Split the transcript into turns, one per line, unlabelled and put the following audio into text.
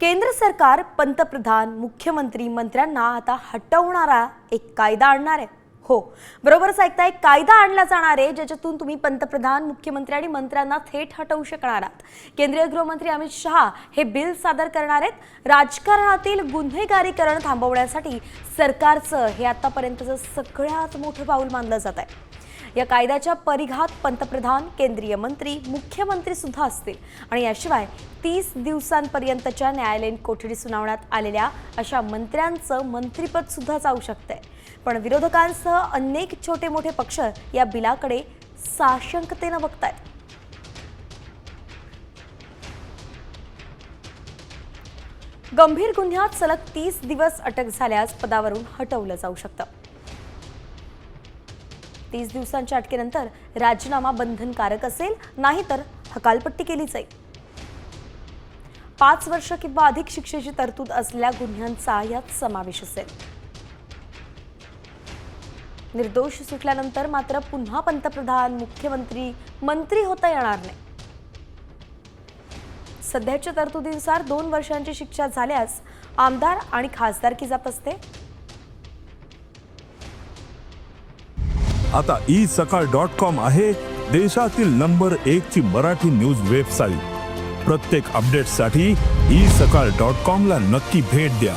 केंद्र सरकार पंतप्रधान मुख्यमंत्री मंत्र्यांना आता हटवणारा एक कायदा आणणार आहे। हो, बरोबरच ऐकताय, कायदा आणला जाणार आहे ज्याच्यातून तुम्ही पंतप्रधान मुख्यमंत्री आणि मंत्र्यांना थेट हटवू शकणार आहात। केंद्रीय गृहमंत्री अमित शहा हे बिल सादर करणार आहेत। राजकारणातील गुन्हेगारीकरण थांबवण्यासाठी सरकारचं हे आतापर्यंतचं सगळ्यात मोठं पाऊल मानलं जात आहे। या कायद्याच्या परिघात पंतप्रधान, केंद्रीय मंत्री, मुख्यमंत्री सुद्धा असतील आणि याशिवाय 30 दिवसांपर्यंतच्या न्यायालयीन कोठडी सुनावण्यात आलेल्या अशा मंत्र्यांचं मंत्रिपद सुद्धा जाऊ शकते। पण विरोधकांसह अनेक छोटे मोठे पक्ष या बिलाकडे साशंकतेने बघतायत। गंभीर गुन्ह्यात सलग 30 दिवस अटक झाल्यास पदावरून हटवलं जाऊ शकतं। 30 दिवसांच्या अटकेनंतर राजीनामा बंधनकारक असेल, नाहीतर हकालपट्टी केली जाईल। 5 वर्ष किंवा अधिक शिक्षेची तरतूद असलेल्या गुन्ह्यांचा यात समावेश असेल। निर्दोष सुटल्यानंतर मात्र पुन्हा पंतप्रधान, मुख्यमंत्री, मंत्री होता येणार नाही। सध्याच्या तरतुदीनुसार 2 वर्षांची शिक्षा झाल्यास आमदार आणि खासदारकी जात असते।
आता isakal.com आहे देशातील नंबर 1 ची मराठी न्यूज वेबसाईट। प्रत्येक अपडेटसाठी isakal.com ला नक्की भेट द्या।